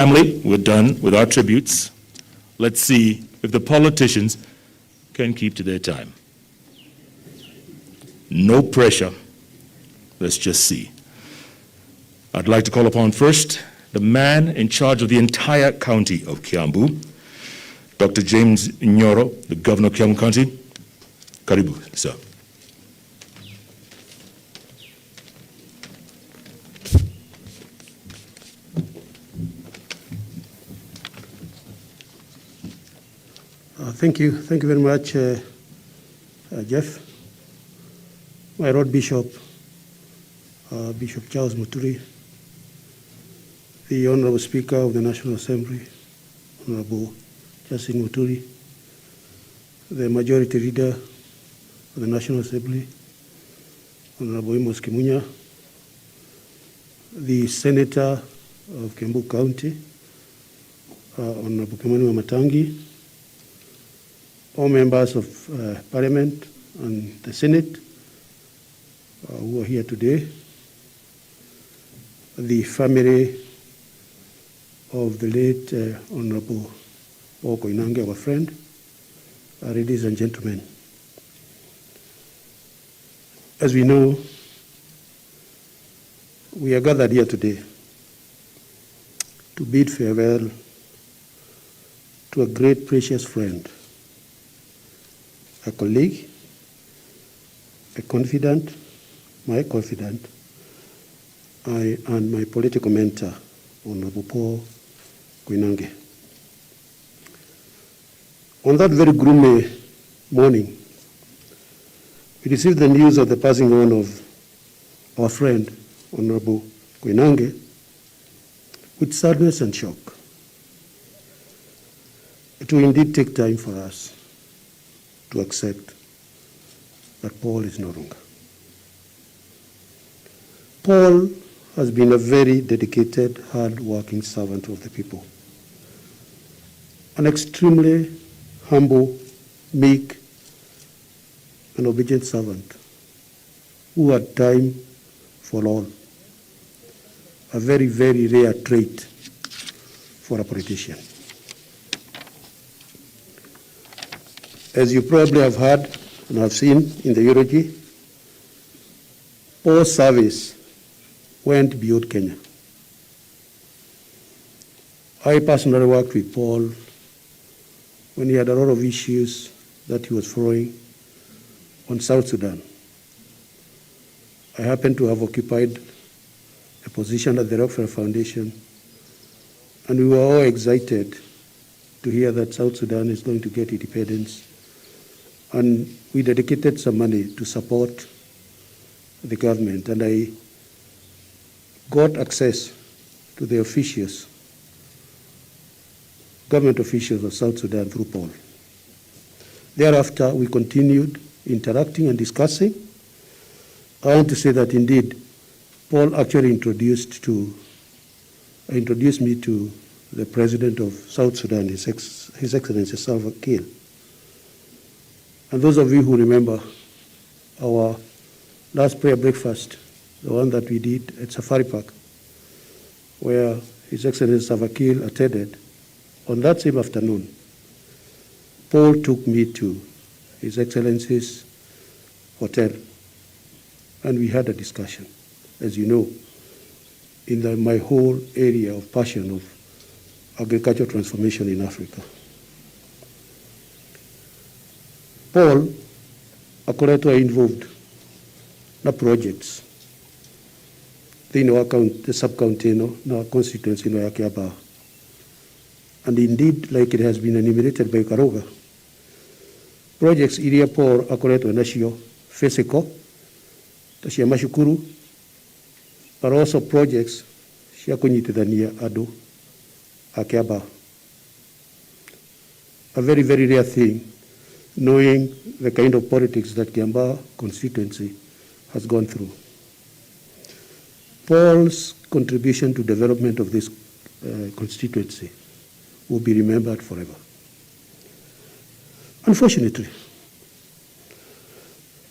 Family, we're done with our tributes. Let's see if the politicians can keep to their time. No pressure. Let's just see. I'd like to call upon first the man in charge of the entire county of Kiambu, Dr. James Nyoro, the governor of Kiambu County. Karibu, sir. Thank you very much, Jeff. My Lord Bishop, Bishop Charles Muturi, the Honorable Speaker of the National Assembly, Honorable Justin Muturi, the Majority Leader of the National Assembly, Honorable Amos Kimunya, the Senator of Kiambu County, Honorable Kimani Matangi, all members of Parliament and the Senate who are here today, the family of the late Honorable Paul Koinange, our friend, ladies and gentlemen. As we know, we are gathered here today to bid farewell to a great, precious friend, a colleague, a confidant, my confidant, and my political mentor, Honorable Paul Koinange. On that very gloomy morning, we received the news of the passing on of our friend, Honorable Koinange, with sadness and shock. It will indeed take time for us to accept that Paul is no longer. Paul has been a very dedicated, hard-working servant of the people, an extremely humble, meek, and obedient servant who had time for all, a very, very rare trait for a politician. As you probably have heard and have seen in the eulogy, Paul's service went beyond Kenya. I personally worked with Paul when he had a lot of issues that he was following on South Sudan. I happened to have occupied a position at the Rockefeller Foundation, and we were all excited to hear that South Sudan is going to get independence. And we dedicated some money to support the government, and I got access to the officials, government officials of South Sudan through Paul. Thereafter, we continued interacting and discussing. I want to say that indeed, Paul actually introduced me to the president of South Sudan, His Excellency Salva Kiir. And those of you who remember our last prayer breakfast, the one that we did at Safari Park, where His Excellency Salva Kiir attended, on that same afternoon, Paul took me to His Excellency's hotel, and we had a discussion. As you know, in my whole area of passion of agricultural transformation in Africa. Paul akoretwo involved na projects thĩinĩ wa the sub-county na constituency ya Kiambaa. And indeed, like it has been enumerated by Karoga, projects iria Paul akoretwo nacio physical, ta cia mashukuru, but also projects cia kunyitithania andu a Kiambaa. A very, very rare thing, knowing the kind of politics that Kiambaa constituency has gone through. Paul's contribution to development of this constituency will be remembered forever. Unfortunately,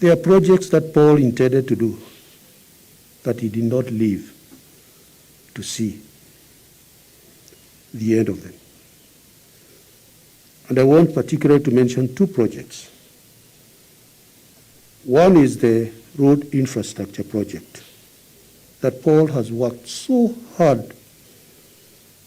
there are projects that Paul intended to do that he did not live to see. the end of them. And I want particularly to mention two projects. One is the road infrastructure project that Paul has worked so hard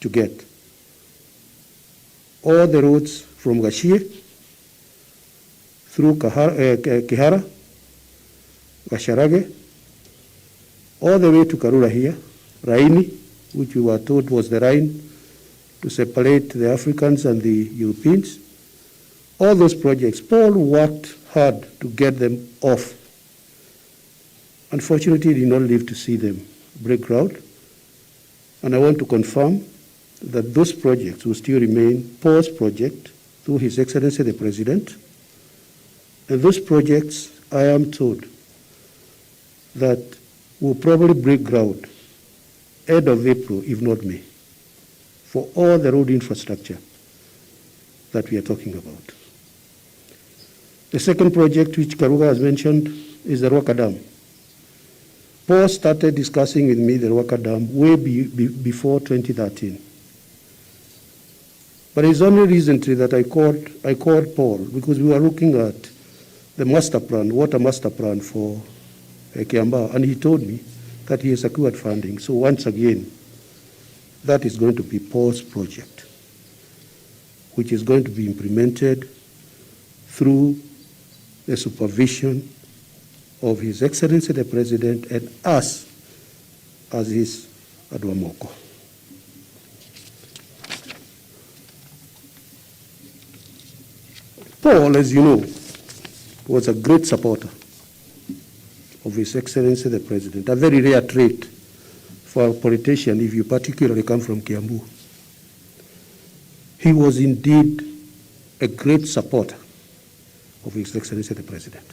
to get. All the roads from Gashie through Kihara, Gasharage, all the way to Karura here, Raini, which we were told was the Rhine to separate the Africans and the Europeans. All those projects, Paul worked hard to get them off. Unfortunately, he did not live to see them break ground. And I want to confirm that those projects will still remain Paul's project through His Excellency the President. And those projects, I am told, that will probably break ground end of April, if not May, for all the road infrastructure that we are talking about. The second project, which Karuga has mentioned, is the Ruaka Dam. Paul started discussing with me the Ruaka Dam way before 2013. But it's only recently that I called Paul because we were looking at the master plan, water master plan for Kiambaa, and he told me that he has secured funding. So once again, that is going to be Paul's project, which is going to be implemented through the supervision of His Excellency the President and us as his Adwamoko. Paul, as you know, was a great supporter of His Excellency the President, a very rare trait for a politician if you particularly come from Kiambu. He was indeed a great supporter of His Excellency the President.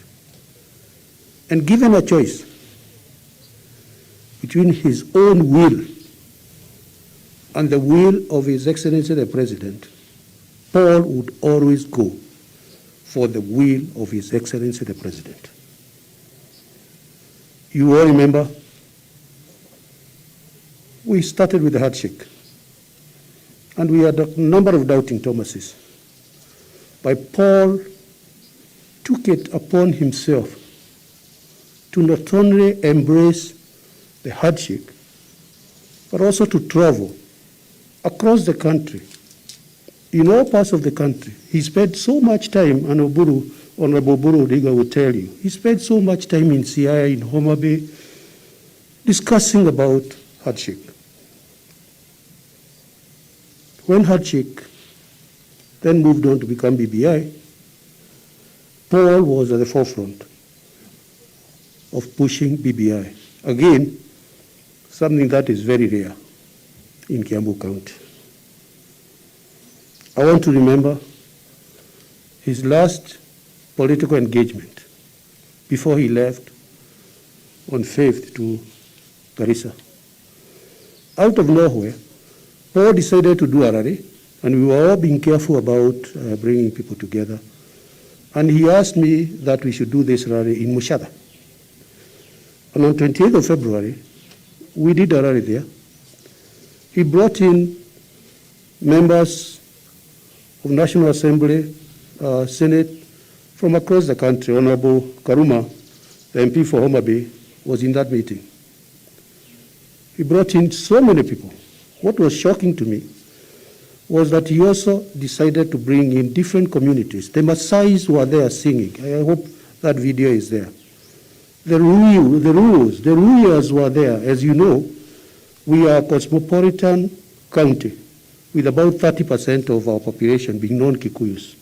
And given a choice between his own will and the will of His Excellency the President, Paul would always go for the will of His Excellency the President. You all remember, we started with the handshake, and we had a number of doubting Thomases. But Paul took it upon himself to not only embrace the handshake, but also to travel across the country, in all parts of the country. He spent so much time, and Honorable Buru Odiga will tell you, he spent so much time in Siaya, in Homa Bay, discussing about handshake. When handshake then moved on to become BBI, Paul was at the forefront of pushing BBI. Again, something that is very rare in Kiambu County. I want to remember his last political engagement before he left on 5th to Garissa. Out of nowhere, Paul decided to do a rally, and we were all being careful about bringing people together. And he asked me that we should do this rally in Mushada. And on 28th of February, we did a rally there. He brought in members of National Assembly, Senate, from across the country. Honorable Karuma, the MP for Homa Bay, was in that meeting. He brought in so many people. What was shocking to me was that he also decided to bring in different communities. The Maasais were there singing. I hope that video is there. The Ruyas were there. As you know, we are a cosmopolitan county with about 30% of our population being non-Kikuyus.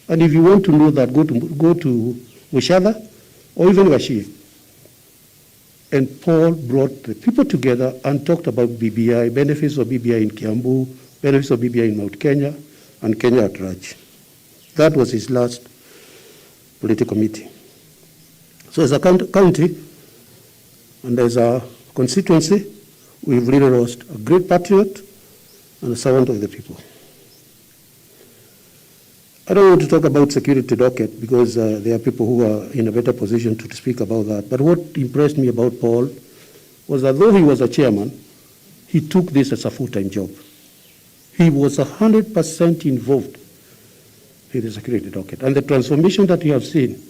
And if you want to know that, go to Mushada or even Gashie. And Paul brought the people together and talked about BBI, benefits of BBI in Kiambu, benefits of BBI in Mount Kenya, and Kenya at large. That was his last political meeting. So as a county and as a constituency, we've really lost a great patriot and a servant of the people. I don't want to talk about security docket because there are people who are in a better position to speak about that. But what impressed me about Paul was that though he was a chairman, he took this as a full-time job. He was 100% involved in the security docket. And the transformation that we have seen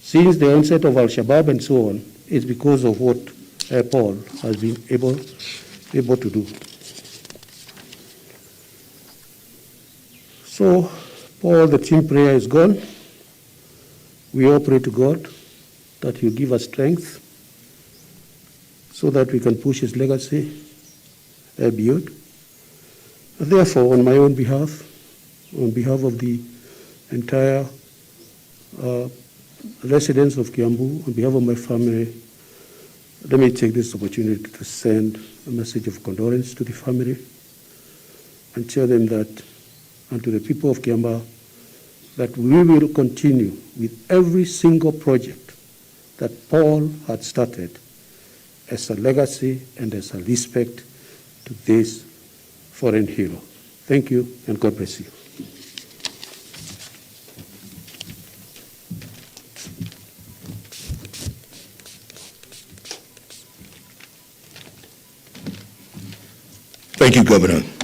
since the onset of Al-Shabaab and so on is because of what Paul has been able to do. So, Paul, the team prayer is gone. We all pray to God that He'll give us strength so that we can push His legacy beyond. And therefore, on my own behalf, on behalf of the entire residents of Kiambu, on behalf of my family, let me take this opportunity to send a message of condolence to the family and tell them that, and to the people of Kiambaa, that we will continue with every single project that Paul had started as a legacy and as a respect to this foreign hero. Thank you, and God bless you. Thank you, Governor.